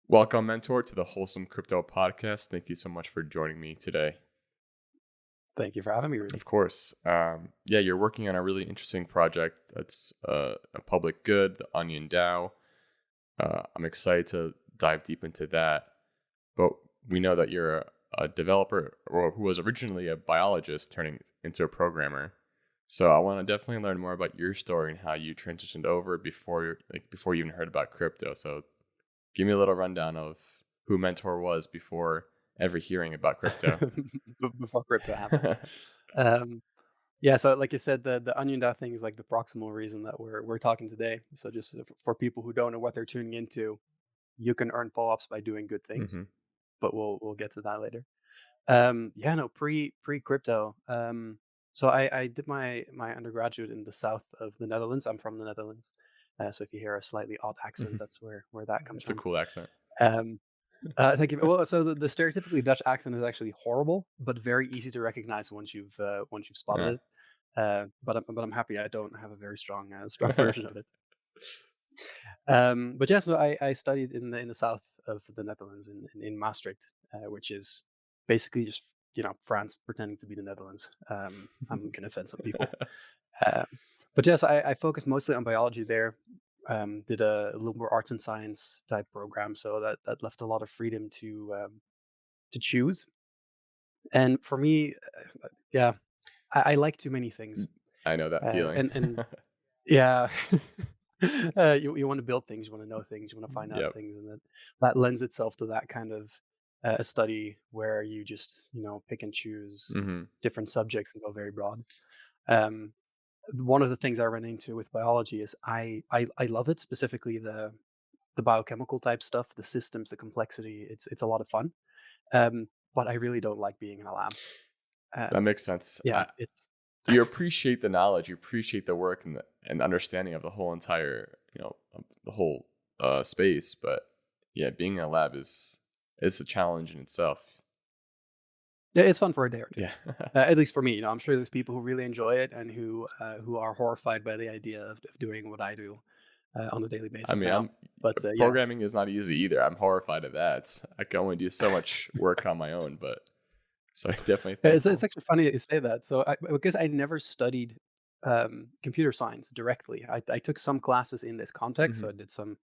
Welcome, mentor, to the Wholesome Crypto podcast. Thank you so much for joining me today. Thank you for having me, Rudy. Of course. You're working on a really interesting project that's a public good, the OnionDAO. I'm excited to dive deep into that. But we know that you're a developer or who was originally a biologist turning into a programmer. So I want to definitely learn more about your story and how you transitioned over before you even heard about crypto. So give me a little rundown of who Mentor was before ever hearing about crypto. Before crypto happened. Um, yeah, so like you said, the onion dot thing is like the proximal reason that we're talking today. So just for people who don't know what they're tuning into, you can earn POAPs by doing good things, hmm but we'll get to that later. Yeah, no, pre crypto. So I did my undergraduate in the south of the Netherlands. I'm from the Netherlands, so if you hear a slightly odd accent, that's where that comes It's a from. cool accent. Um, Thank you. Well, so the stereotypically Dutch accent is actually horrible, but very easy to recognize once you've spotted Yeah. it. But I'm happy I don't have a very strong strong version of it. But yeah, so I studied in the south of the Netherlands in Maastricht, which is basically just France pretending to be the Netherlands. I'm gonna offend some people. Um, but yes, I focused mostly on biology there. Did a little more arts and science type program, so that left a lot of freedom to choose. And for me, yeah, I like too many things, I know that feeling. and yeah, you want to build things, you want to know things, you want to find out Yep. things, and that lends itself to that kind of a study where you just pick and choose hmm different subjects and go very broad. Um, One of the things I run into with biology is I love it, specifically the biochemical type stuff, the systems, the complexity. It's a lot of fun, but I really don't like being in a lab. That Um, makes sense. yeah, it's You appreciate the knowledge, you appreciate the work and the understanding of the whole entire, of the whole space. But yeah, being in a lab is a challenge in itself. yeah, it's fun for a day or two. Yeah. At least for me, I'm sure there's people who really enjoy it and who are horrified by the idea of doing what I do on a daily I basis mean, now. But yeah, programming is not easy either. I'm horrified of that. I can only do so much work on my own, but so I'm definitely it's thankful. actually funny that you say that. So because I never studied computer science directly, I took some classes in this context. hmm So I did some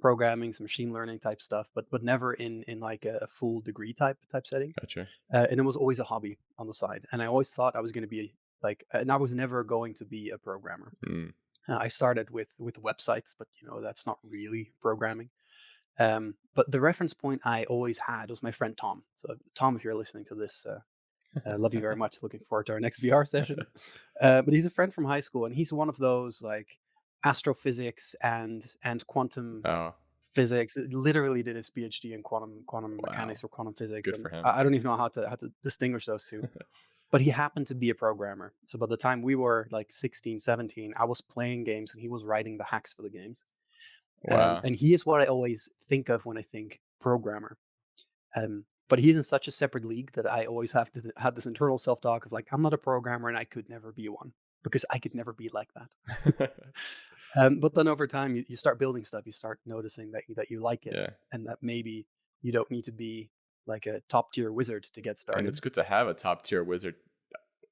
programming, some machine learning type stuff, but never in like a full degree type setting. Gotcha. And it was always a hobby on the side. And I always thought I was going to be like, and I was never going to be a programmer. Mm. I started with websites, but that's not really programming. But the reference point I always had was my friend Tom. So Tom, if you're listening to this, love you very much. Looking forward to our next VR session. But he's a friend from high school, and he's one of those like astrophysics and quantum Oh, physics. Literally did his PhD in quantum wow. mechanics or quantum physics, Good and for him. I don't even know how to distinguish those two. But he happened to be a programmer. So by the time we were like 16, 17, I was playing games and he was writing the hacks for the games. Wow. And he is what I always think of when I think programmer. But he's in such a separate league that I always have this internal self talk of like, I'm not a programmer and I could never be one because I could never be like that. But then over time, you start building stuff. You start noticing that you like it, Yeah. and that maybe you don't need to be like a top tier wizard to get And it's started. good to have a top tier wizard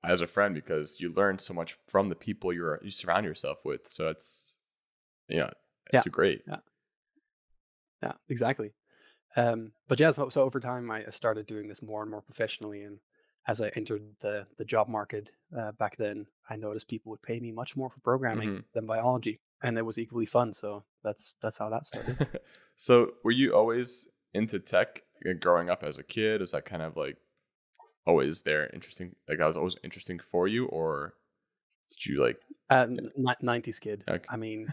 as a friend because you learn so much from the people you surround yourself with. So yeah, Yeah, it's a great. yeah, yeah, exactly. But yeah, so over time, I started doing this more and more professionally, and as I entered the job market back then, I noticed people would pay me much more for programming hmm than biology, and it was equally fun. So that's how that started. So were you always into tech growing up as a kid? Was that kind of like always there interesting? Like that was always interesting for you, or did you like? 90s kid. Okay. I mean,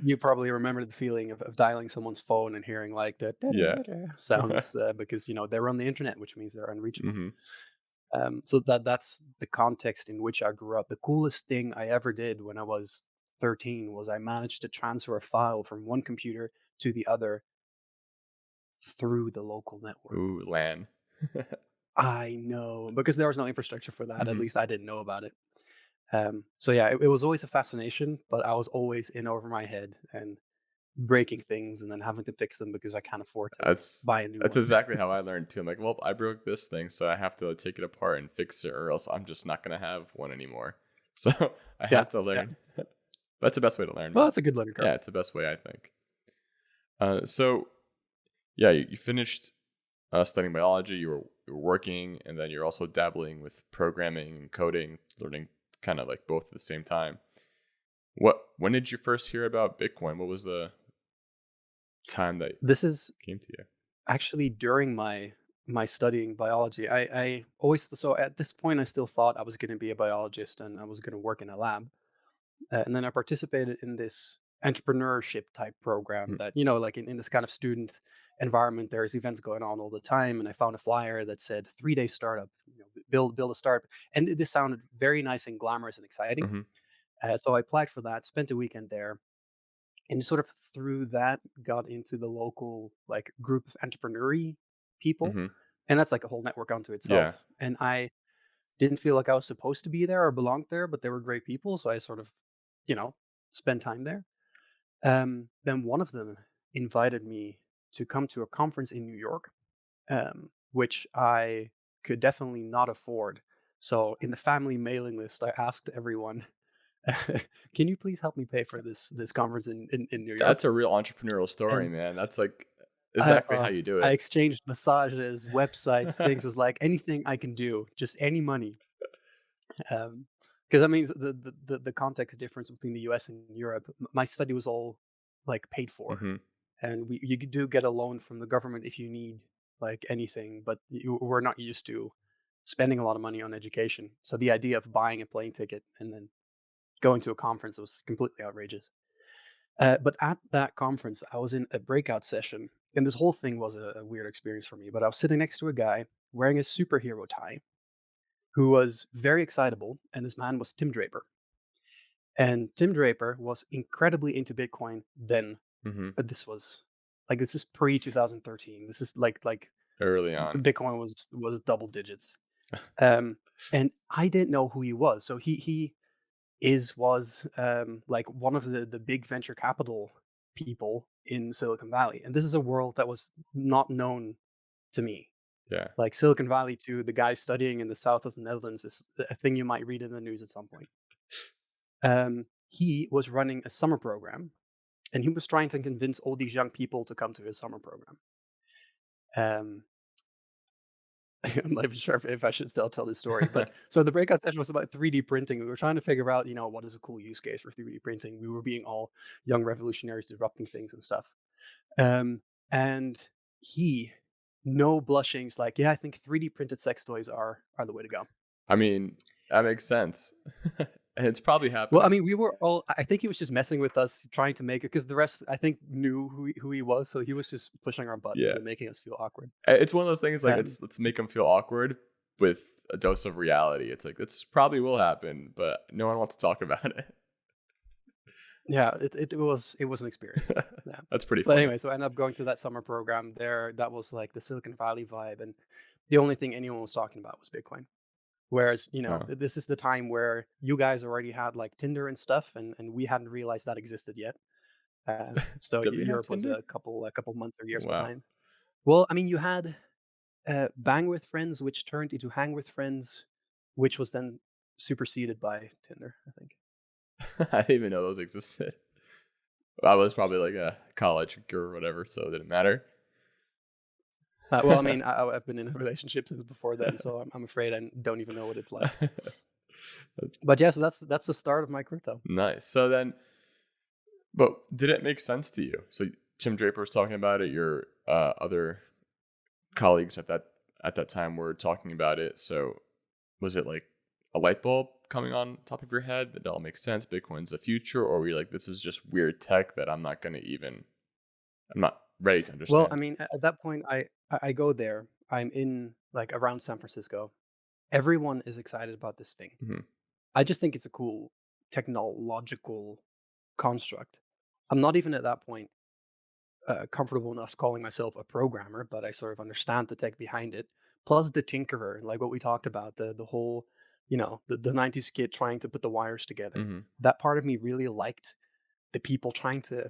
you probably remember the feeling of dialing someone's phone and hearing like the Yeah. sounds because they're on the internet, which means they're unreachable. hmm So that's the context in which I grew up. The coolest thing I ever did when I was 13 was I managed to transfer a file from one computer to the other through the local network. Ooh, LAN. I know because there was no infrastructure for that. At hmm least I didn't know about it. So yeah, it was always a fascination, but I was always in over my head, and breaking things and then having to fix them because I can't afford to That's buy a new that's one. exactly how I learned too. I'm like, well, I broke this thing, so I have to take it apart and fix it, or else I'm just not gonna have one anymore. So I Yeah, had to yeah. learn. That's the best way to learn, Well, man. that's a good learning curve. Yeah, it's the best way, I think. So yeah, you finished studying biology. You were working, and then you're also dabbling with programming and coding, learning kind of like both at the same time. When did you first hear about Bitcoin? What was the time that This is came to you? actually during my studying biology. I always so at this point I still thought I was going to be a biologist and I was going to work in a lab. And then I participated in this entrepreneurship type program Mm, that, like in this kind of student environment, there's events going on all the time. And I found a flyer that said 3 day startup, build a startup. And this sounded very nice and glamorous and exciting. mhm, So I applied for that, spent a weekend there, and sort of through that got into the local like group of entrepreneur people. mhm. And that's like a whole network unto Yeah. itself. And I didn't feel like I was supposed to be there or belonged there, but they were great people. So I sort of, you know, spent time there. Then one of them invited me to come to a conference in New York, which I could definitely not afford. So in the family mailing list, I asked everyone, "Can you please help me pay for this conference in New York?" That's a real entrepreneurial story, And man. That's like I exactly how you do I it. exchanged massages, websites, things. Was like anything I can do, just any money. Because I mean, the context difference between the US and Europe. My study was all like paid for, Mhm. and you do get a loan from the government if you need like anything, but we're not used to spending a lot of money on education. So the idea of buying a plane ticket and then going to a conference was completely outrageous. But at that conference, I was in a breakout session, and this whole thing was a weird experience for me. But I was sitting next to a guy wearing a superhero tie who was very excitable, and this man was Tim Draper. And Tim Draper was incredibly into Bitcoin then. Mhm. But this is pre 2013. This is like Early on. Bitcoin was double digits. Um, and I didn't know who he was. So he was like one of the big venture capital people in Silicon Valley. And this is a world that was not known to me. Yeah. Like Silicon Valley to the guy studying in the south of the Netherlands is a thing you might read in the news at some point. He was running a summer program, and he was trying to convince all these young people to come to his summer program. Um, I'm not even sure if I should still tell this story, but so the breakout session was about 3D printing. We were trying to figure out, what is a cool use case for 3D printing. We were being all young revolutionaries disrupting things and stuff. Um, and he, no blushings, like, yeah, I think 3D printed sex toys are the way to go. I mean, that makes sense. It's probably Well, I happening. mean, we were all. I think he was just messing with us, trying to make it because the rest, I think, knew who he was. So he was just pushing our buttons Yeah. and making us feel awkward. It's one of those things like Um, let's make them feel awkward with a dose of reality. It's like this probably will happen, but no one wants to talk about it. yeah, it was an experience. Yeah, That's pretty but funny. anyway, so I ended up going to that summer program there. That was like the Silicon Valley vibe, and the only thing anyone was talking about was Bitcoin. Whereas, Oh. this is the time where you guys already had like Tinder and stuff, and we hadn't realized that existed yet. So Did we have Europe was Tinder? a couple months or years Wow. behind. Well, I mean, you had Bang with Friends, which turned into Hang with Friends, which was then superseded by Tinder, I think. I didn't even know those existed. I was probably like a college girl or whatever, so it didn't matter. Well, I mean, I've been in a relationship since before then, so I'm afraid I don't even know what it's like. But yeah, so that's the start of my crypto. Nice. So then, but did it make sense to you? So Tim Draper was talking about it. Your other colleagues at that time were talking about it. So was it like a light bulb coming on top of your head that it all makes sense? Bitcoin's the future, or were you like, this is just weird tech that I'm not ready to Well, I understand. mean, at that point, I go there. I'm in like around San Francisco. Everyone is excited about this thing. Hmm. I just think it's a cool technological construct. I'm not even at that point comfortable enough calling myself a programmer, but I sort of understand the tech behind it. Plus the tinkerer, like what we talked about, the whole, the '90s kid trying to put the wires together. Hmm. That part of me really liked the people trying to.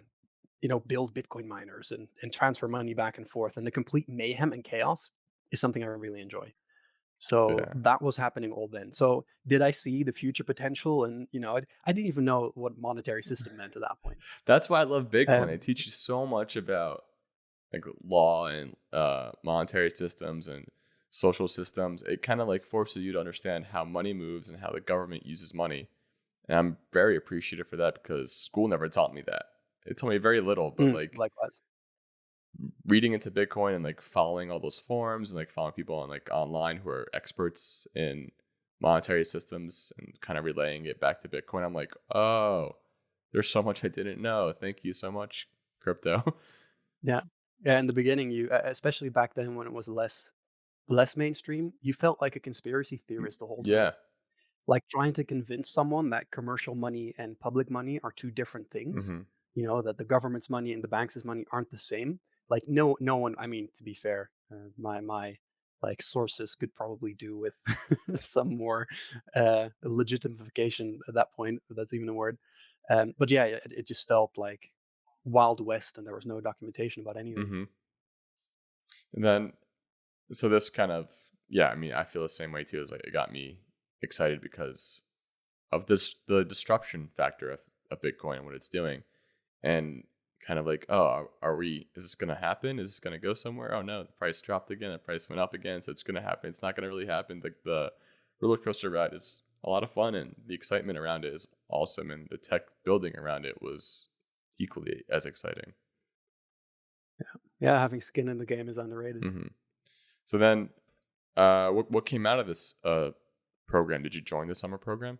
build Bitcoin miners and transfer money back and forth. And the complete mayhem and chaos is something I really enjoy. So Yeah. that was happening all then. So did I see the future potential? And I didn't even know what monetary system meant at that point. That's why I love Bitcoin. They Um, teach you so much about like law and monetary systems and social systems. It kind of like forces you to understand how money moves and how the government uses money. And I'm very appreciative for that because school never taught me that. It taught me very little, but like likewise. reading into Bitcoin and like following all those forums and like following people on like online who are experts in monetary systems and kind of relaying it back to Bitcoin, I'm like, oh, there's so much I didn't know. Thank you so much, crypto. Yeah. Yeah. In the beginning, especially back then when it was less mainstream, you felt like a conspiracy theorist the whole time. Yeah. Like trying to convince someone that commercial money and public money are two different things, Hmm. that the government's money and the banks' money aren't the same. Like no one, I mean, to be fair, my like sources could probably do with some more legitimification at that point, if that's even a word. But yeah, it just felt like Wild West and there was no documentation about anything. Hmm. And then, so this kind of, yeah, I mean, I feel the same way too. Is like it got me excited because of the disruption factor of Bitcoin and what it's doing. And kind of like, oh, is this going to happen? Is this going to go somewhere? Oh no, the price dropped again. The price went up again. So it's going to happen. It's not going to really happen. Like the roller coaster ride is a lot of fun and the excitement around it is awesome. And the tech building around it was equally as exciting. Yeah, having skin in the game is underrated. Hmm. So then, what came out of this program? Did you join the summer program?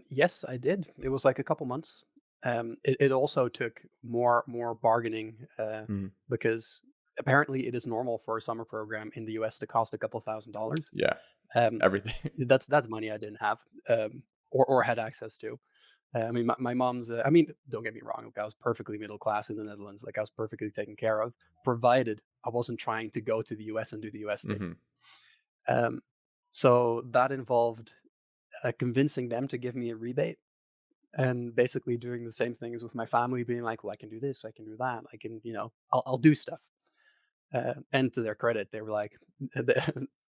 Yes, I did. It was like a couple months. It also took more bargaining Hmm. because apparently it is normal for a summer program in the US to cost a couple $1,000s. Yeah, Um, everything. that's money I didn't have or had access to. I mean, my mom's. I mean, don't get me wrong. Like, I was perfectly middle class in the Netherlands. Like I was perfectly taken care of, provided I wasn't trying to go to the US and do the US Hmm. things. Um, so that involved convincing them to give me a rebate and basically doing the same thing as with my family, being like, "Well, I can do this, I can do that, I can, I'll do stuff." And to their credit, they were like,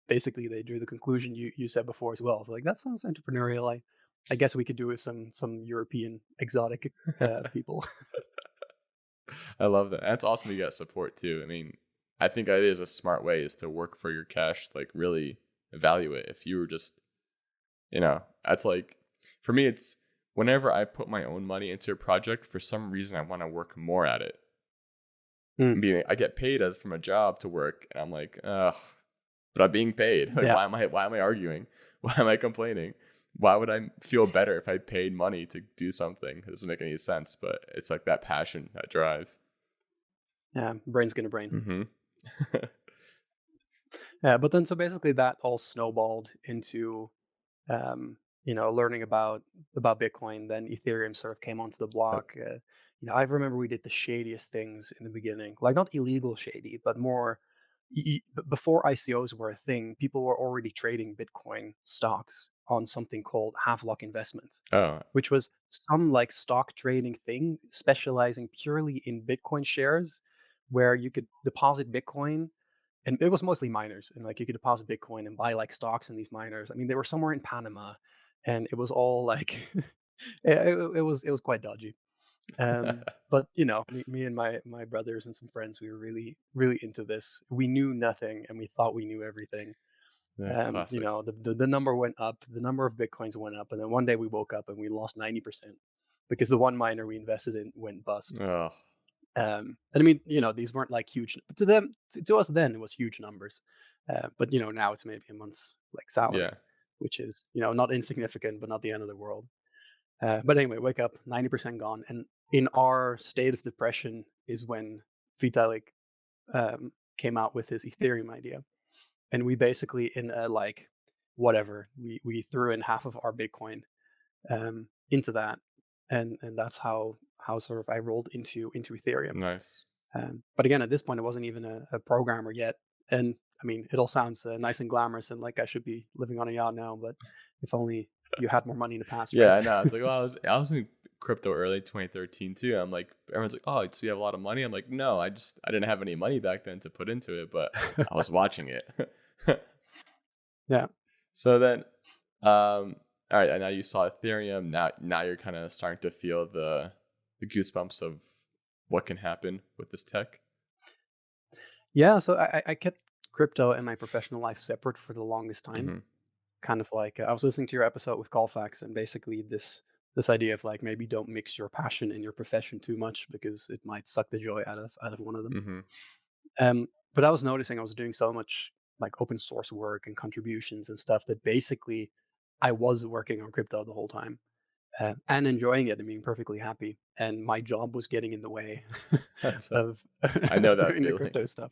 basically, they drew the conclusion you said before as well. So like, that sounds entrepreneurial. I guess we could do with some European exotic people. I love that. That's awesome you got support too. I mean, I think that is a smart way is to work for your cash, like really evaluate. If you were just, that's like, for me, it's whenever I put my own money into a project, for some reason, I want to work more at it. Mm, I get paid as from a job to work, and I'm like, ugh, but I'm being paid. Like, yeah, why am I arguing? Why am I complaining? Why would I feel better if I paid money to do something? It doesn't make any sense, but it's like that passion, that drive. yeah, brain's gonna brain. Hmm. Yeah, but then so basically that all snowballed into learning about Bitcoin. Then Ethereum sort of came onto the block. I remember we did the shadiest things in the beginning, like not illegal shady, but more. Before ICOs were a thing, people were already trading Bitcoin stocks on something called Havelock Investments, Oh, which was some like stock trading thing specializing purely in Bitcoin shares, where you could deposit Bitcoin and it was mostly miners and like you could deposit Bitcoin and buy like stocks in these miners. I mean, they were somewhere in Panama and it was all like it was quite dodgy. But me and my brothers and some friends, we were really really into this. We knew nothing and we thought we knew everything. yeah, classic. The number went up, the number of Bitcoins went up, and then one day we woke up and we lost 90% because the one miner we invested in went bust. Oh, And I mean, these weren't like huge but to them. To us then, it was huge numbers. But now it's maybe a month's like yeah, salary, which is not insignificant, but not the end of the world. But anyway, wake up, 90% gone, and in our state of depression is when Vitalik came out with his Ethereum idea, and we basically in a like whatever we threw in half of our Bitcoin into that, and that's how sort of I rolled into Ethereum. nice. But again, at this point, I wasn't even a programmer yet. And I mean, it all sounds nice and glamorous and like I should be living on a yacht now. But if only you had more money in the past, Yeah, right? I know. It's like, well, I was in crypto early 2013 too. I'm like, everyone's like, oh, so you have a lot of money? I'm like, no, I didn't have any money back then to put into it, but I was watching it. Yeah. So then, all right, and now you saw Ethereum. Now you're kind of starting to feel the goosebumps of what can happen with this tech. Yeah. So I kept crypto and my professional life separate for the longest time. Hmm. Kind of like I was listening to your episode with Colfax, and basically this idea of like maybe don't mix your passion and your profession too much because it might suck the joy out of one of them. Hmm. But I was noticing I was doing so much like open source work and contributions and stuff that basically I was working on crypto the whole time and enjoying it and being perfectly happy. And my job was getting in the way That's of, I know of that doing the feeling. crypto stuff.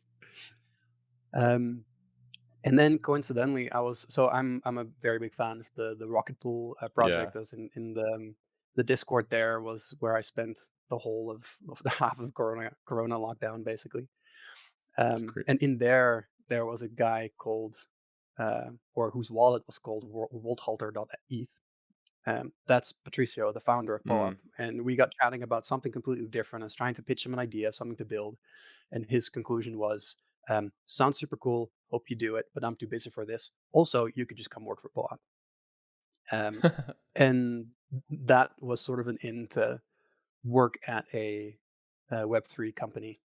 Um, and then coincidentally, I'm a very big fan of the Rocket Pool Yeah, project. I was in the Discord. There was where I spent the whole of the half of Corona lockdown basically. it's great. And in there was a guy called or whose wallet was called Vaulthalter.eth. That's Patricio, the founder of POAP, Mm. and we got chatting about something completely different. I was trying to pitch him an idea of something to build, and his conclusion was, "Sounds super cool. Hope you do it, but I'm too busy for this. Also, you could just come work for POAP." Um, and that was sort of an in to work at a Web3 company.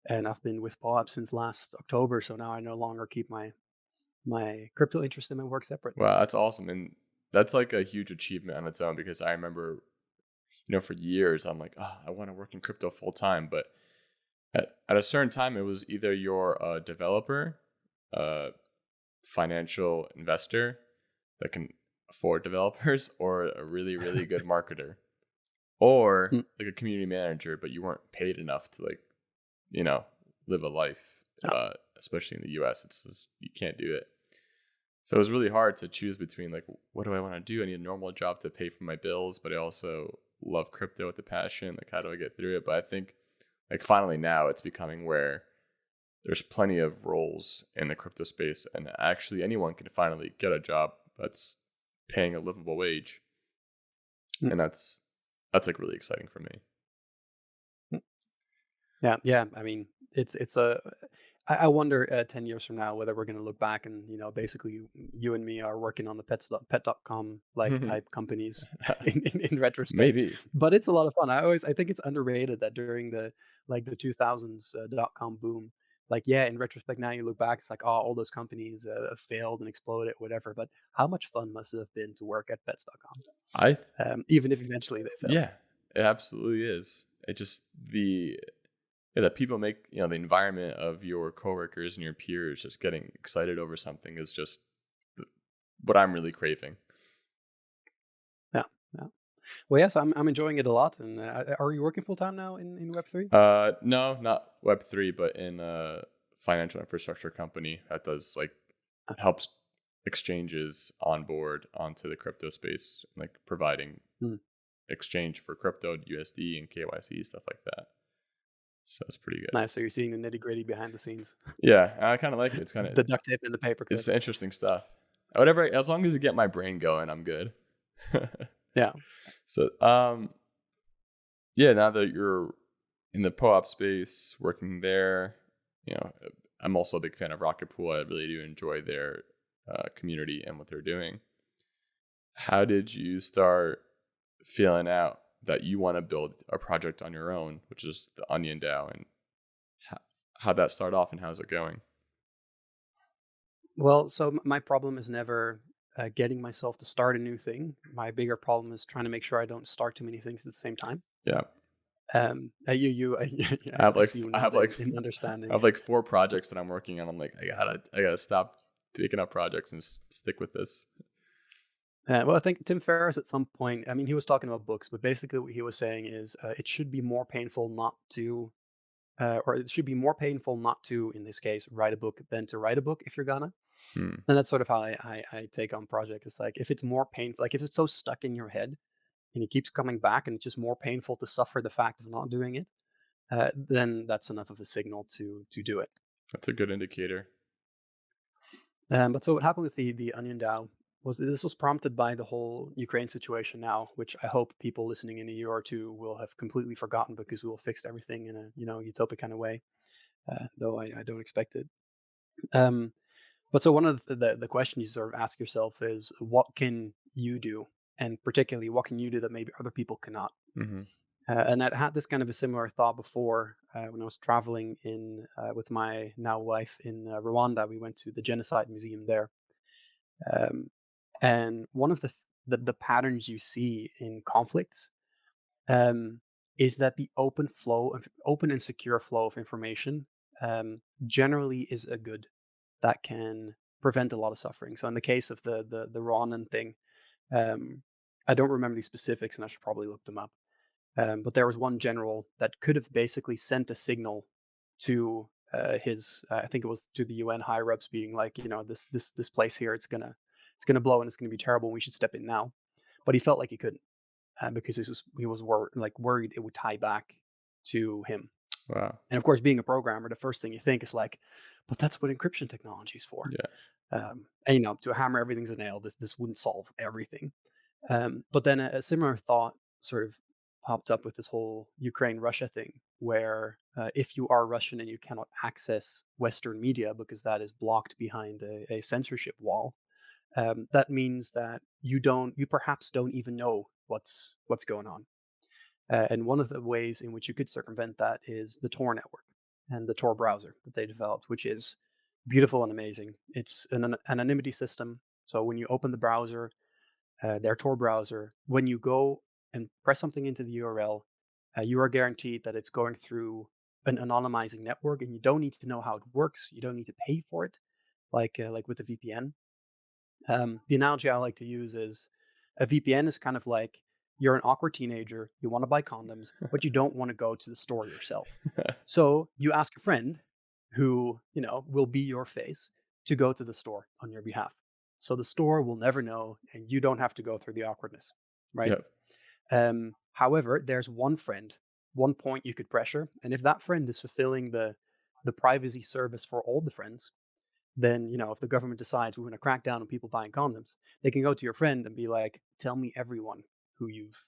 And I've been with POAP since last October, so now I no longer keep my crypto interest in my work separate. Wow, that's awesome, and that's like a huge achievement on its own because I remember, for years I'm like, oh, I want to work in crypto full time, but at a certain time it was either you're a developer, a financial investor that can afford developers, or a really really good marketer, or Mm, like a community manager, but you weren't paid enough to like you know live a life. yeah, Especially in the US, it's just, you can't do it. So it was really hard to choose between like, what do I want to do? I need a normal job to pay for my bills, but I also love crypto with a passion. Like, how do I get through it? But I think like finally now it's becoming where there's plenty of roles in the crypto space, and actually anyone can finally get a job that's paying a livable wage, mm, and that's like really exciting for me. mm. Yeah, yeah. I mean, it's a. I wonder 10 years from now whether we're going to look back and basically you and me are working on the pet.com like type companies in retrospect. Maybe. But it's a lot of fun. I think it's underrated that during the 2000s .com boom. Like yeah, in retrospect now you look back, it's like oh all those companies failed and exploded, whatever. But how much fun must it have been to work at pets.com, I th- even if eventually they failed. yeah, it absolutely is. It just the Yeah, that people make, the environment of your coworkers and your peers just getting excited over something is just what I'm really craving. Yeah, yeah. Well, yes, I'm enjoying it a lot. And are you working full time now in Web3? No, not Web3, but in a financial infrastructure company that does like helps exchanges onboard onto the crypto space, like providing Mm, exchange for crypto, USD, and KYC stuff like that. So it's pretty good. nice. So you're seeing the nitty gritty behind the scenes, Yeah, and I kind of like it. the duct tape and the paper It's clips. interesting stuff. Whatever, as long as you get my brain going, I'm good. Yeah. So, yeah, now that you're in the POAP space, working there, you know, I'm also a big fan of Rocket Pool. I really do enjoy their community and what they're doing. How did you start feeling out that you want to build a project on your own, which is the OnionDAO, and how, how'd that start off and how's it going? Well, so my problem is never getting myself to start a new thing. My bigger problem is trying to make sure I don't start too many things at the same time. Yeah, Yeah, I have I like see you I have nod like in I understanding. have like 4 projects that I'm working on. I'm like, I gotta stop picking up projects and stick with this. Well, I think Tim Ferriss at some point, I mean, he was talking about books, but basically what he was saying is it should be more painful not to, or it should be more painful not to, in this case, write a book than to write a book if you're gonna. Hmm. And that's sort of how I take on projects. It's like if it's more painful, like if it's so stuck in your head and it keeps coming back and it's just more painful to suffer the fact of not doing it, then that's enough of a signal to do it. That's a good indicator. But so what happened with the Onion DAO? this was prompted by the whole Ukraine situation now, which I hope people listening in a year or two will have completely forgotten because we will fix everything in a utopic kind of way. Though I don't expect it. Um, but so one of the questions you sort of ask yourself is, what can you do, and particularly what can you do that maybe other people cannot? Hmm. And I'd had this kind of a similar thought before when I was traveling in with my now wife in Rwanda. We went to the genocide museum there, um, and one of the patterns you see in conflicts um, is that the open and secure flow of information generally is a good that can prevent a lot of suffering. So in the case of the Rwandan thing, um, I don't remember the specifics, and I should probably look them up. But there was one general that could have basically sent a signal to I think it was to the UN higher ups, being like, this place here, it's gonna blow and it's gonna be terrible. And we should step in now. But he felt like he couldn't because he was worried it would tie back to him. Wow. And of course, being a programmer, the first thing you think is like, but that's what encryption technology is for. Yeah. And to hammer everything's a nail. This wouldn't solve everything. But then a similar thought sort of popped up with this whole Ukraine Russia thing, where if you are Russian and you cannot access Western media because that is blocked behind a censorship wall, that means that you perhaps don't even know what's going on. And one of the ways in which you could circumvent that is the Tor network and the Tor browser that they developed, which is beautiful and amazing. It's an anonymity system. So when you open the browser, their Tor browser, when you go and press something into the URL, you are guaranteed that it's going through an anonymizing network, and you don't need to know how it works. You don't need to pay for it, like with the VPN. The analogy I like to use is a VPN is kind of like you're an awkward teenager, you want to buy condoms, but you don't want to go to the store yourself. So you ask a friend who, will be your face to go to the store on your behalf. So the store will never know and you don't have to go through the awkwardness, right? Yep. However, there's one friend, one point you could pressure, and if that friend is fulfilling the privacy service for all the friends, then if the government decides we want to crack down on people buying condoms, they can go to your friend and be like, "Tell me everyone who you've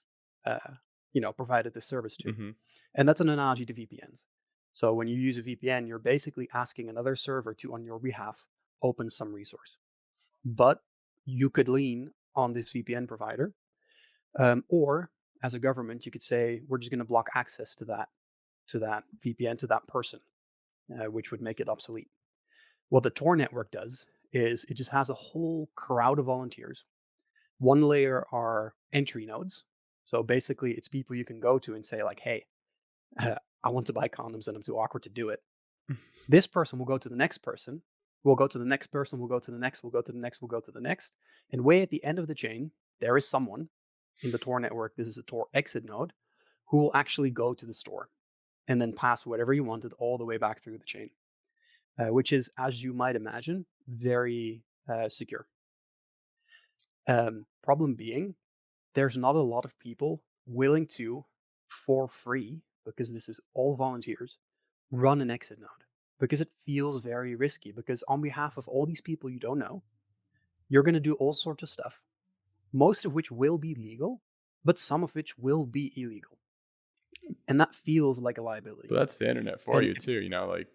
provided this service to," Hmm. and that's an analogy to VPNs. So when you use a VPN, you're basically asking another server to, on your behalf, open some resource. But you could lean on this VPN provider, or as a government, you could say, "We're just going to block access to that VPN to that person," which would make it obsolete. What the Tor network does is it just has a whole crowd of volunteers. One layer are entry nodes. So basically, it's people you can go to and say, like, hey, I want to buy condoms and I'm too awkward to do it. This person will go to the next person. We'll go to the next person. We'll go to the next. We'll go to the next. We'll go to the next. And way at the end of the chain, there is someone in the Tor network. This is a Tor exit node who will actually go to the store and then pass whatever you wanted all the way back through the chain, which is, as you might imagine, very secure. Problem being, there's not a lot of people willing to, for free, because this is all volunteers, run an exit node because it feels very risky. Because on behalf of all these people you don't know, you're going to do all sorts of stuff, most of which will be legal, but some of which will be illegal. And that feels like a liability. But that's the internet for And you too. Like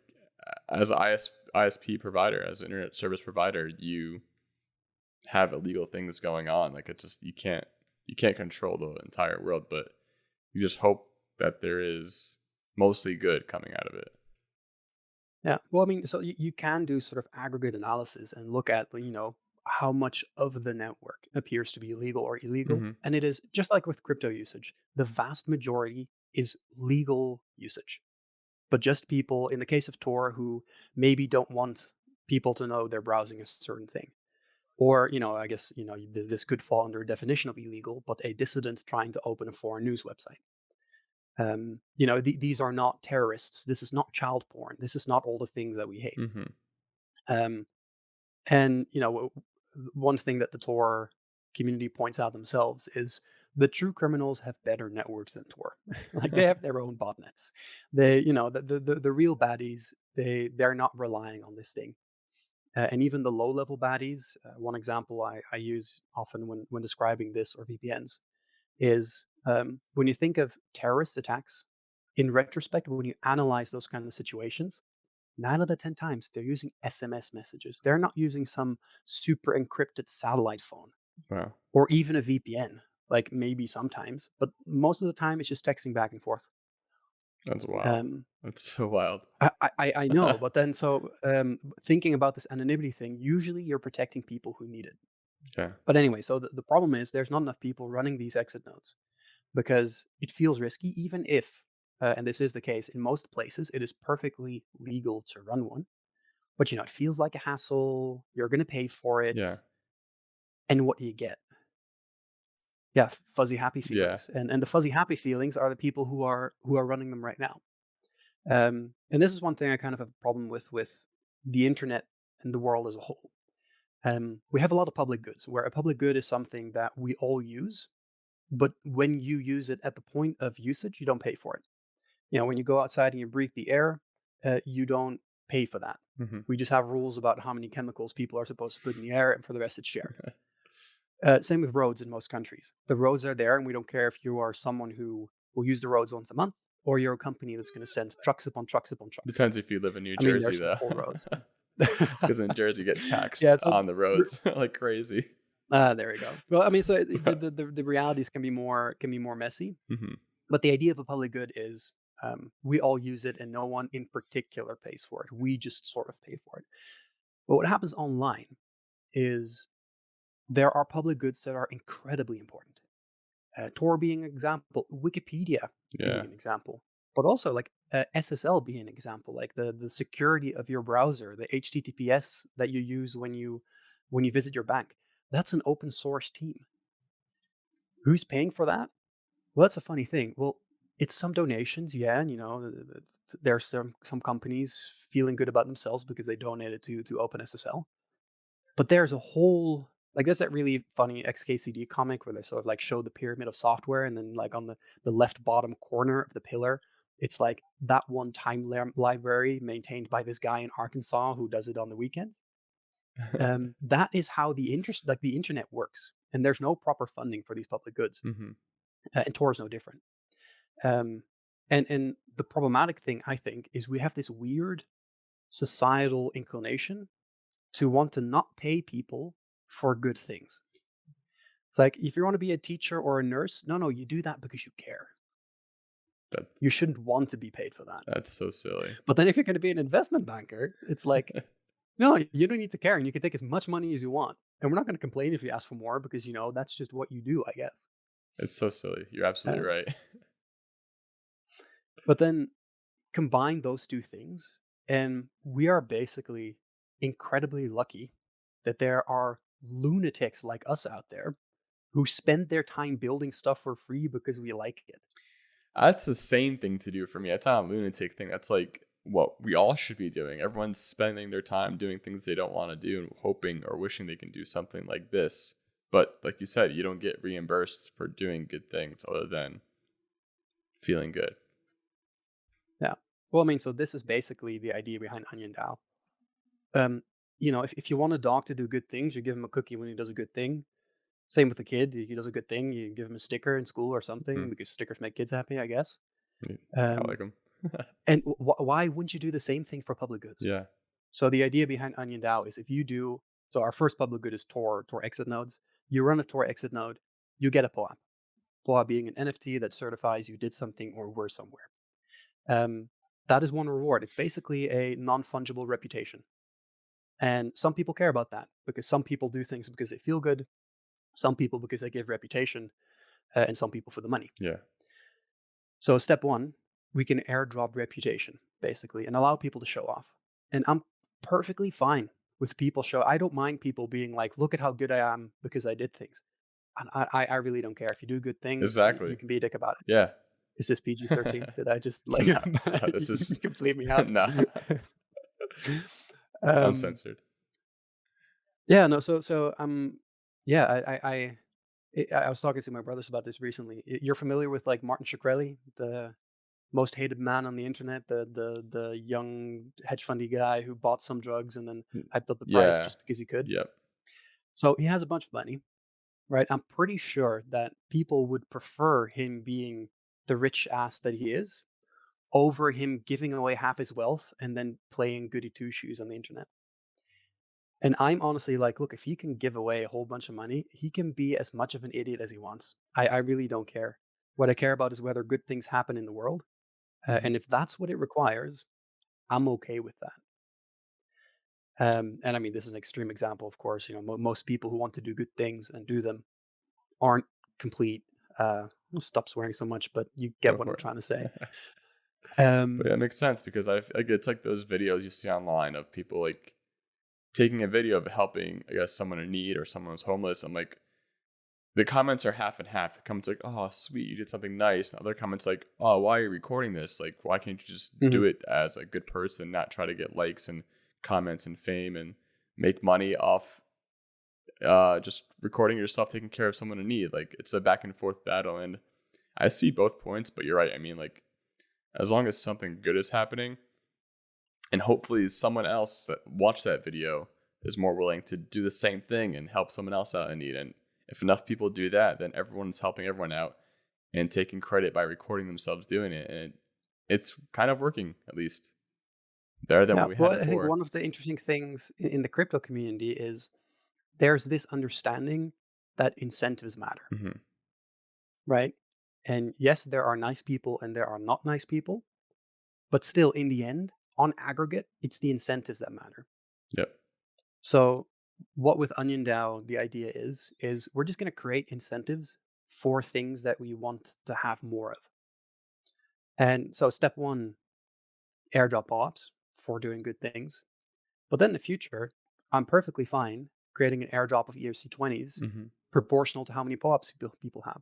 as ISP provider, as an internet service provider, you have illegal things going on. Like it's just you can't control the entire world, but you just hope that there is mostly good coming out of it. yeah, well, I mean, so you can do sort of aggregate analysis and look at, how much of the network appears to be legal or illegal. Hmm. And it is just like with crypto usage, the vast majority is legal usage. But just people, in the case of Tor, who maybe don't want people to know they're browsing a certain thing. Or, I guess, this could fall under a definition of illegal, but a dissident trying to open a foreign news website. These are not terrorists. This is not child porn. This is not all the things that we hate. Hmm. Um, and one thing that the Tor community points out themselves is the true criminals have better networks than Tor. Like they have their own botnets. They, the real baddies, they're not relying on this thing. and even the low-level baddies. One example I use often when describing this or VPNs is when you think of terrorist attacks. In retrospect, when you analyze those kind of situations, 9 out of 10 times they're using SMS messages. They're not using some super encrypted satellite phone Wow. or even a VPN. Like maybe sometimes, but most of the time it's just texting back and forth. That's wild. Um, That's so wild. I know, but then thinking about this anonymity thing, usually you're protecting people who need it. Yeah. But anyway, so the problem is there's not enough people running these exit nodes because it feels risky, even if, and this is the case in most places, it is perfectly legal to run one. But it feels like a hassle. You're going to pay for it, Yeah. and what do you get? Yeah, fuzzy happy Yeah. feelings, and the fuzzy happy feelings are the people who are running them right now. And this is one thing I kind of have a problem with the internet and the world as a whole. We have a lot of public goods, where a public good is something that we all use, but when you use it at the point of usage, you don't pay for it. When you go outside and you breathe the air, you don't pay for that. Hmm. We just have rules about how many chemicals people are supposed to put in the air, and for the rest, it's shared. Same with roads in most countries. The roads are there, and we don't care if you are someone who will use the roads once a month, or you're a company that's going to send trucks upon trucks upon trucks. Depends if you live in New I mean, Jersey, there's though, whole roads. because in Jersey, you get taxed Yeah, so on the roads like crazy. there we go. Well, I mean, so the realities can be more messy, Hmm. but the idea of a public good is we all use it, and no one in particular pays for it. We just sort of pay for it. But what happens online is there are public goods that are incredibly important. Tor being an example, Wikipedia being Yeah. an example, but also like SSL being an example, like the security of your browser, the HTTPS that you use when you visit your bank. That's an open source team. Who's paying for that? Well, that's a funny thing. Well, it's some donations, yeah, and there's some companies feeling good about themselves because they donated to OpenSSL. But there's a whole like there's that really funny XKCD comic where they sort of like show the pyramid of software, and then like on the left bottom corner of the pillar, it's like that one library maintained by this guy in Arkansas who does it on the weekends. That is how the internet works, and there's no proper funding for these public goods, Hmm. and Tor is no different. Um, and the problematic thing I think is we have this weird societal inclination to want to not pay people for good things. It's like if you want to be a teacher or a nurse, no, you do that because you care. That's You shouldn't want to be paid for that. that's so silly. But then if you're going to be an investment banker, it's like, no, you don't need to care, and you can take as much money as you want. And we're not going to complain if you ask for more because that's just what you do, I guess. It's so silly. You're absolutely Um, right. but then combine those two things, and we are basically incredibly lucky that there are lunatics like us out there who spend their time building stuff for free because we like it. That's the same thing to do for me. That's not a lunatic thing. That's like what we all should be doing. Everyone's spending their time doing things they don't want to do and hoping or wishing they can do something like this. But like you said, you don't get reimbursed for doing good things other than feeling good. Yeah. Well, I mean, so this is basically the idea behind OnionDAO. Um, if you want a dog to do good things, you give him a cookie when he does a good thing. Same with the kid. He does a good thing, you give him a sticker in school or something Hmm. because stickers make kids happy, I guess. I Um, like them. and why wouldn't you do the same thing for public goods? Yeah. So the idea behind OnionDAO is if you do, so our first public good is Tor exit nodes. You run a Tor exit node, you get a POAP. POAP being an NFT that certifies you did something or were somewhere. Um, that is one reward. It's basically a non-fungible reputation. And some people care about that because some people do things because they feel good, some people because they give reputation, and some people for the money. Yeah. So step one, we can airdrop reputation basically and allow people to show off. And I'm perfectly fine with people show. I don't mind people being like, look at how good I am because I did things. And I really don't care if you do good things. You Exactly. can be a dick about it. Yeah. Is this PG-13? Did I just like No, no, this is complete me out? no um, uncensored. yeah, no. So yeah, I was talking to my brothers about this recently. You're familiar with like Martin Shkreli, the most hated man on the internet, the young hedge fundy guy who bought some drugs and then hyped up the price Yeah. just because he could. Yep. So he has a bunch of money, right? I'm pretty sure that people would prefer him being the rich ass that he is over him giving away half his wealth and then playing goody two shoes on the internet. And I'm honestly like, look, if he can give away a whole bunch of money, he can be as much of an idiot as he wants. I really don't care. What I care about is whether good things happen in the world. Mhm. And if that's what it requires, I'm okay with that. And I mean, this is an extreme example, of course. Most people who want to do good things and do them aren't complete. I'll stop swearing so much, but you Go get what for I'm trying to say. it. But yeah, Um, it makes sense because like it's like those videos you see online of people like taking a video of helping, I guess, someone in need or someone who's homeless. I'm like, the comments are half and half. The comments like, "Oh, sweet, you did something nice." And other comments like, "Oh, why are you recording this? Like, why can't you just mhm. do it as a good person, not try to get likes and comments and fame and make money off just recording yourself taking care of someone in need?" Like, it's a back and forth battle, and I see both points. But you're right. I mean, like, as long as something good is happening, and hopefully someone else that watched that video is more willing to do the same thing and help someone else out in need. And if enough people do that, then everyone's helping everyone out and taking credit by recording themselves doing it. And it's kind of working, at least better than Yeah, what we had well, I think before. one of the interesting things in the crypto community is there's this understanding that incentives matter, Hmm. right? And yes, there are nice people and there are not nice people, but still, in the end, on aggregate, it's the incentives that matter. Yep. So, what with OnionDAO, the idea is we're just going to create incentives for things that we want to have more of. And so, step one, airdrop POAPs for doing good things. But then in the future, I'm perfectly fine creating an airdrop of ERC20s Hmm. proportional to how many POAPs people have.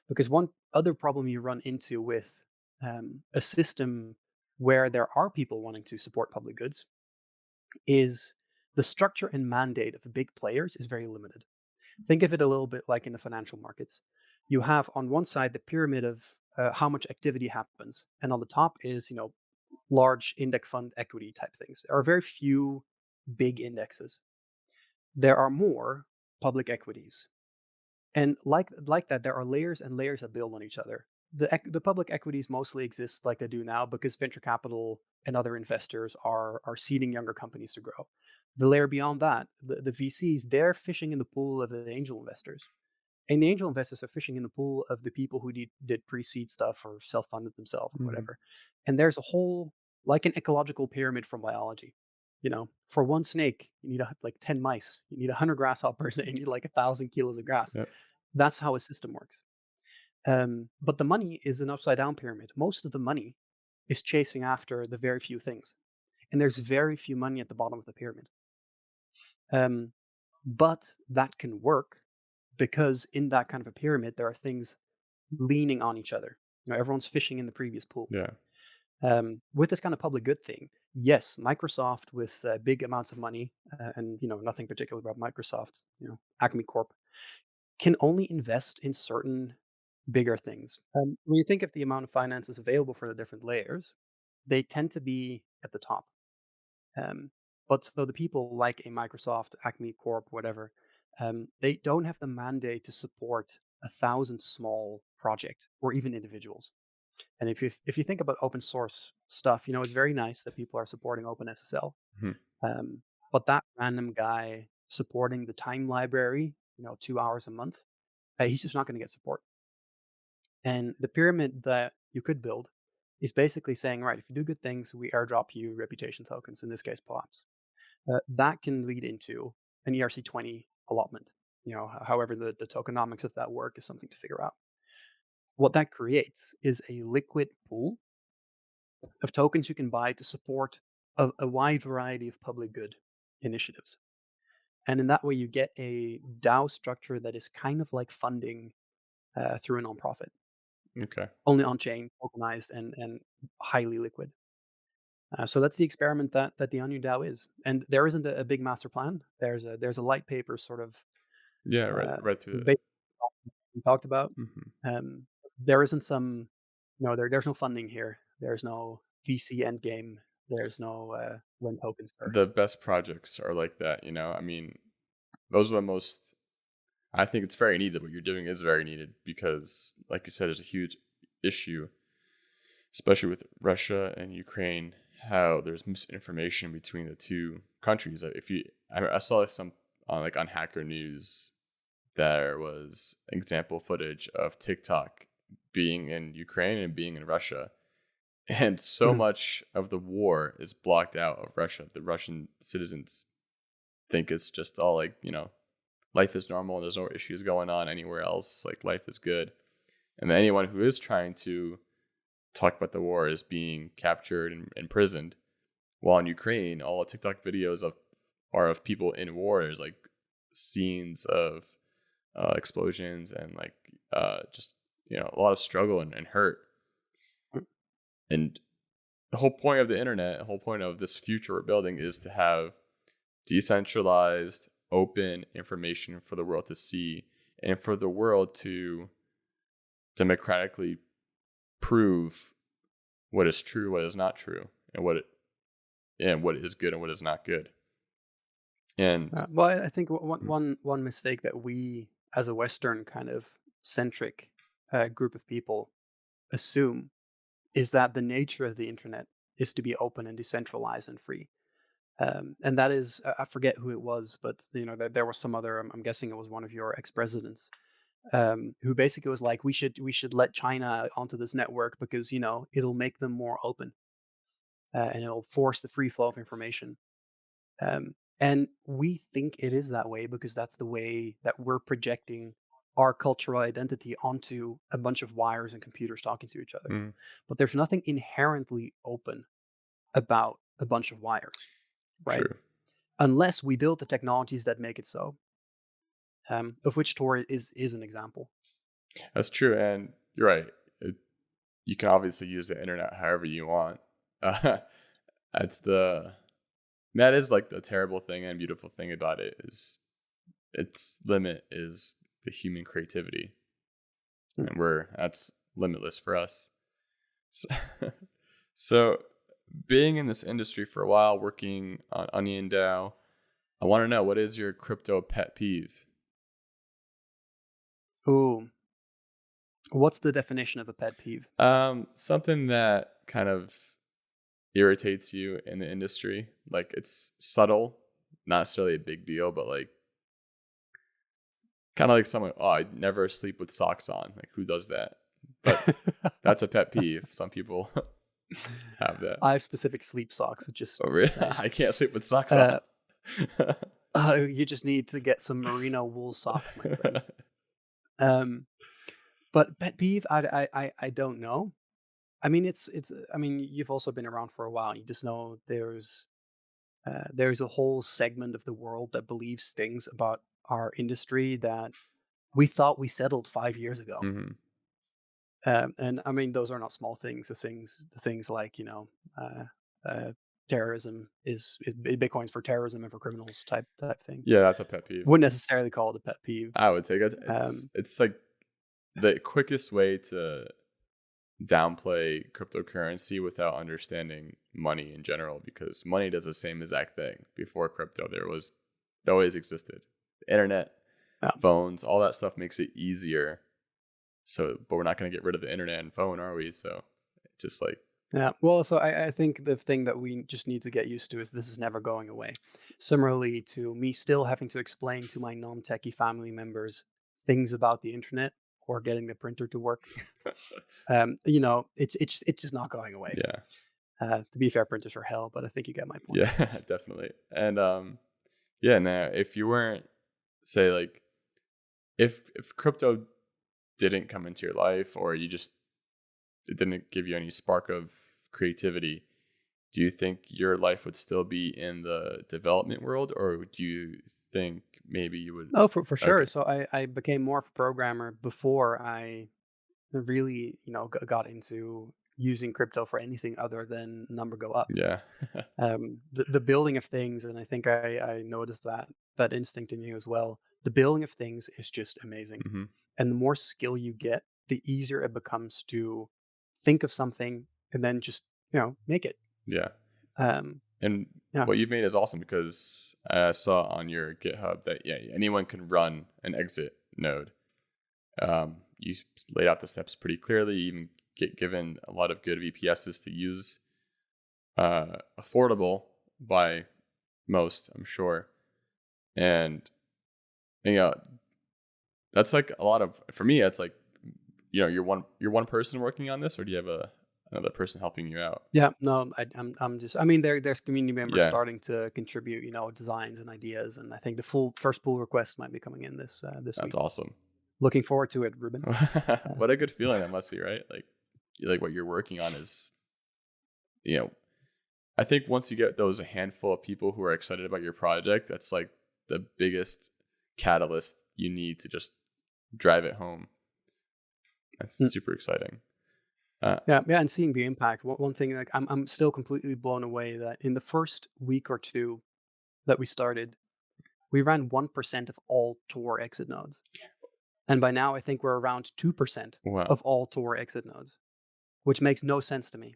Because one other problem you run into with a system where there are people wanting to support public goods is the structure and mandate of the big players is very limited. Think of it a little bit like in the financial markets. You have on one side the pyramid of how much activity happens, and on the top is large index fund equity type things. There are very few big indexes. There are more public equities, and like that, there are layers and layers that build on each other. The public equities mostly exist like they do now because venture capital and other investors are seeding younger companies to grow. The layer beyond that, the VCs, they're fishing in the pool of the angel investors. And the angel investors are fishing in the pool of the people who did pre-seed stuff or self-funded themselves or Hmm. whatever. And there's a whole, like an ecological pyramid from biology. For one snake, you need like 10 mice, you need 100 grasshoppers, and you need like 1,000 kilos of grass. Yep. That's how a system works. But the money is an upside down pyramid. Most of the money is chasing after the very few things. And there's very few money at the bottom of the pyramid. Um, but that can work because in that kind of a pyramid, there are things leaning on each other. Everyone's fishing in the previous pool. Yeah. With this kind of public good thing, yes, Microsoft with big amounts of money, and nothing particular about Microsoft, Acme Corp, can only invest in certain bigger things. When you think of the amount of finances available for the different layers, they tend to be at the top. Um, but so the people like a Microsoft, Acme Corp, whatever, they don't have the mandate to support 1,000 small projects or even individuals. And if you think about open source stuff, it's very nice that people are supporting OpenSSL. Hmm. Um, but that random guy supporting the time library, 2 hours a month, he's just not going to get support. And the pyramid that you could build is basically saying, right, if you do good things, we airdrop you reputation tokens, in this case, POAPs. That can lead into an ERC20 allotment. However, the tokenomics of that work is something to figure out. What that creates is a liquid pool of tokens you can buy to support a wide variety of public good initiatives. And in that way, you get a DAO structure that is kind of like funding through a nonprofit, Okay. only on chain, tokenized, and highly liquid. So that's the experiment that the Onion DAO is. And there isn't a big master plan. There's a light paper sort of Yeah. uh, Right through it. based we talked about. Hmm. There isn't there's no funding here. There's no VC endgame. There's no when tokens are. The best projects are like that, you know? I mean, those are the most I think it's very needed. What you're doing is very needed because, like you said, there's a huge issue, especially with Russia and Ukraine, how there's misinformation between the two countries. If you, I saw some on like on Hacker News, there was example footage of TikTok being in Ukraine and being in Russia, and so Mhm. much of the war is blocked out of Russia. The Russian citizens think it's just all like, life is normal. There's no issues going on anywhere else. Like life is good. And then anyone who is trying to talk about the war is being captured and imprisoned. While in Ukraine, all the TikTok videos are of people in war. There's like scenes of explosions and like just a lot of struggle and hurt. And the whole point of the internet, the whole point of this future we're building is to have decentralized, open information for the world to see and for the world to democratically prove what is true, what is not true, and what is good and what is not good. And Well, I think mm, one mistake that we, as a Western kind of centric group of people, assume is that the nature of the internet is to be open and decentralized and free. And that is, I forget who it was, but there was some other. I'm guessing it was one of your ex presidents who basically was like, we should let China onto this network because it'll make them more open and it'll force the free flow of information. And we think it is that way because that's the way that we're projecting our cultural identity onto a bunch of wires and computers talking to each other. mm, But there's nothing inherently open about a bunch of wires, right? true. Unless we build the technologies that make it so, of which Tor is an example. That's true. And you're right. You can obviously use the internet however you want. Uh, that's that is like the terrible thing and beautiful thing about it is its limit is the human creativity, Mm. and that's limitless for us. So, so being in this industry for a while, working on OnionDAO, I want to know, what is your crypto pet peeve? Ooh, what's the definition of a pet peeve? Something that kind of irritates you in the industry. Like it's subtle, not necessarily a big deal, but like kind of like someone, oh, I never sleep with socks on. Like who does that? But that's a pet peeve. Some people have that. I have specific sleep socks, just Oh, really? saying. I can't sleep with socks on. Uh, you just need to get some merino wool socks, my friend. Um, but pet peeve, I don't know. I mean, it's. I mean, you've also been around for a while. You just know there's a whole segment of the world that believes things about our industry that we thought we settled 5 years ago. hmm And I mean, those are not small things. The things like uh, uh, terrorism Bitcoin's for terrorism and for criminals type thing. Yeah, that's a pet peeve. Wouldn't necessarily call it a pet peeve. I would say Um, it's like the quickest way to downplay cryptocurrency without understanding money in general, because money does the same exact thing. Before crypto, it always existed. The internet, yeah, phones, all that stuff makes it easier. So, but we're not going to get rid of the internet and phone, are we? So, it's just like, yeah. Well, so I think the thing that we just need to get used to is this is never going away. Similarly to me still having to explain to my non-techie family members things about the internet or getting the printer to work. It's just not going away. yeah, To be fair, printers are hell, but I think you get my point. yeah, definitely. And yeah. Now, if you weren't, say, like, if crypto didn't come into your life, or it didn't give you any spark of creativity, do you think your life would still be in the development world, or do you think maybe you would? Oh, for sure. Okay. So I became more of a programmer before I really, got into using crypto for anything other than number go up. Yeah. The building of things, and I think I noticed that instinct in you as well. The building of things is just amazing, hmm and the more skill you get, the easier it becomes to think of something and then just make it. Yeah. Um, And yeah, what you've made is awesome because I saw on your GitHub that anyone can run an exit node. You laid out the steps pretty clearly. You even get given a lot of good VPSs to use, affordable by most, I'm sure. And that's like a lot of, for me, it's like, you're one person working on this, or do you have another person helping you out? yeah. No, I'm just. I mean, there's community members Yeah, starting to contribute, designs and ideas, and I think the first pull request might be coming in this that's week. awesome. Looking forward to it, Ruben. What a good feeling that must be, right? Like what you're working on is, you know, I think once you get those a handful of people who are excited about your project, that's like the biggest catalyst you need to just drive it home. That's Mm. super exciting. Uh, Yeah, yeah, and seeing the impact. One thing, like I'm still completely blown away that in the first week or two that we started, we ran 1% of all Tor exit nodes, and by now I think we're around 2% wow. of all Tor exit nodes, which makes no sense to me,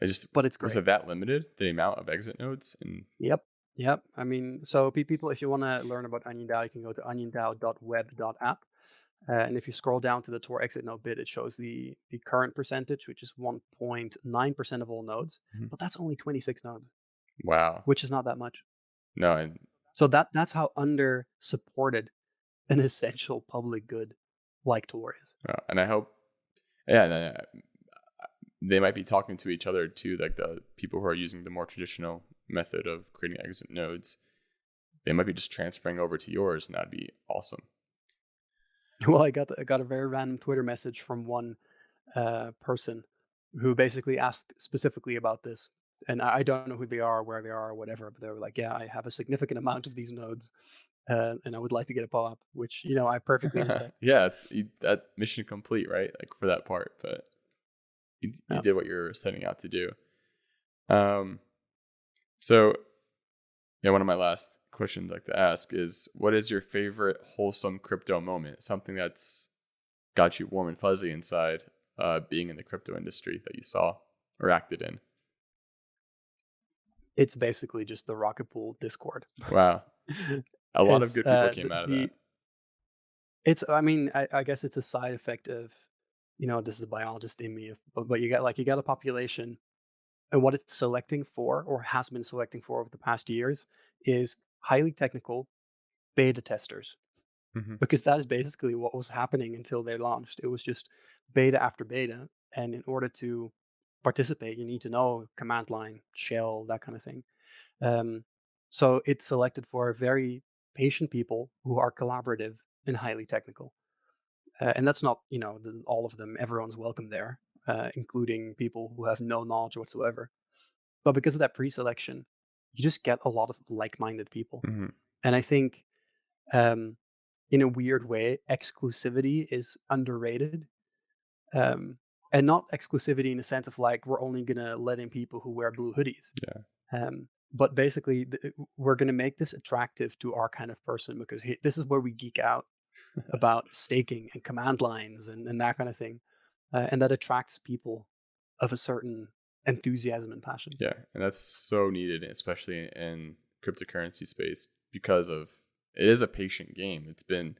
I just but it's Was great. it that limited, the amount of exit nodes? And Yep. Yep. I mean, so people, if you want to learn about OnionDAO, you can go to oniondao.web.app. And if you scroll down to the Tor exit node bit, it shows the current percentage, which is 1.9% of all nodes. Mhm. But that's only 26 nodes, Wow. which is not that much. No, and So that's how under supported an essential public good like Tor is. and I hope, yeah, and they might be talking to each other too, like the people who are using the more traditional method of creating exit nodes. They might be just transferring over to yours, and that'd be awesome. Well, I got a very random Twitter message from one person who basically asked specifically about this. And I don't know who they are, where they are, or whatever, but they were like, "Yeah, I have a significant amount of these nodes, and I would like to get a POAP," which I perfectly respect. Yeah, that mission complete, right? Like for that part, but you Yeah. did what you're setting out to do. Um, so one of my last questions I'd like to ask is, what is your favorite wholesome crypto moment? Something that's got you warm and fuzzy inside, being in the crypto industry that you saw or acted in. It's basically just the Rocket Pool Discord. Wow, a lot of It's good people came out of that. it's I mean, I guess it's a side effect of, this is the biologist in me, but you got a population, and what it's selecting for or has been selecting for over the past years is highly technical beta testers, Hmm. because that is basically what was happening until they launched. It was just beta after beta, and in order to participate, you need to know command line, shell, that kind of thing. Um, so it's selected for very patient people who are collaborative and highly technical. And that's not, all of them. Everyone's welcome there, including people who have no knowledge whatsoever. But because of that pre-selection, you just get a lot of like-minded people. Hmm. And I think, um, in a weird way, exclusivity is underrated. Um, and not exclusivity in the sense of like we're only gonna let in people who wear blue hoodies. Yeah. But basically, we're going to make this attractive to our kind of person because this is where we geek out about staking and command lines and that kind of thing. And that attracts people of a certain enthusiasm and passion. Yeah, and that's so needed, especially in cryptocurrency space, because of it is a patient game. It's been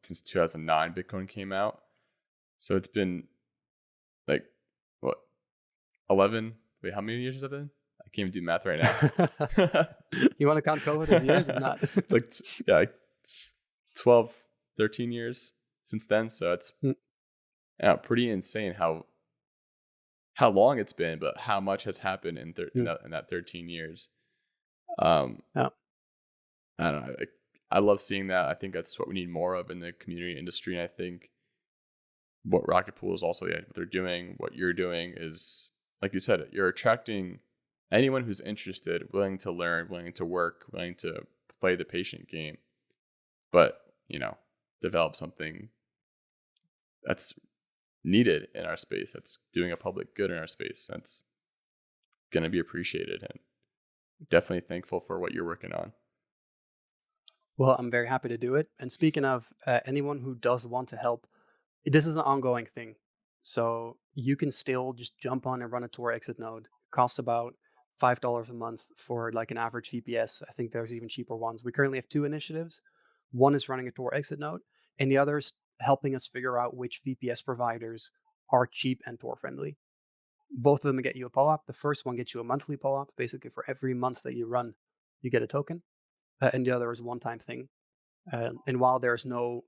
since 2009 Bitcoin came out, so it's been like what 11. Wait, how many years has that been? I can't even do math right now. You want to count COVID as years or not? It's like like 12, 13 years since then. So it's Mm, pretty insane how long it's been, but how much has happened mm, in that 13 years. Um, yeah. I don't know. I love seeing that. I think that's what we need more of in the community industry. And I think what Rocket Pool is also, what they're doing, what you're doing is, like you said, you're attracting anyone who's interested, willing to learn, willing to work, willing to play the patient game, but, develop something that's needed in our space, that's doing a public good in our space, that's going to be appreciated, and definitely thankful for what you're working on. Well, I'm very happy to do it. And speaking of anyone who does want to help, this is an ongoing thing. So you can still just jump on and run a Tor exit node. Costs about $5 a month for like an average VPS. I think there's even cheaper ones. We currently have two initiatives. One is running a Tor exit node, and the other is helping us figure out which VPS providers are cheap and Tor friendly. Both of them get you a POAP. The first one gets you a monthly POAP. Basically, for every month that you run, you get a token, and the other is a one-time thing. And while there's no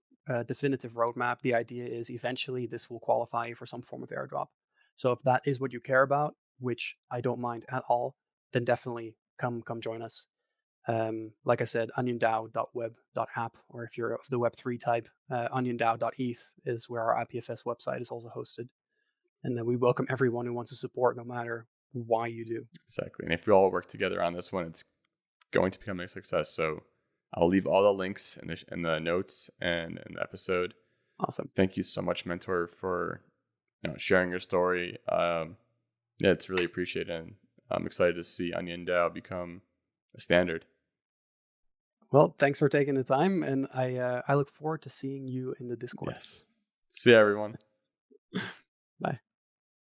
definitive roadmap, the idea is eventually this will qualify you for some form of airdrop. So if that is what you care about, which I don't mind at all, then definitely come join us. Like I said, OnionDAO.web.app, or if you're of the Web3 type, OnionDAO.eth is where our IPFS website is also hosted. And then we welcome everyone who wants to support, no matter why you do. Exactly. And if we all work together on this one, it's going to become a success. So I'll leave all the links in the notes and in the episode. Awesome. Thank you so much, Mentor, for sharing your story. Yeah, it's really appreciated. And I'm excited to see OnionDAO become a standard. Well, thanks for taking the time, and I look forward to seeing you in the Discord. Yes. See you, everyone. Bye.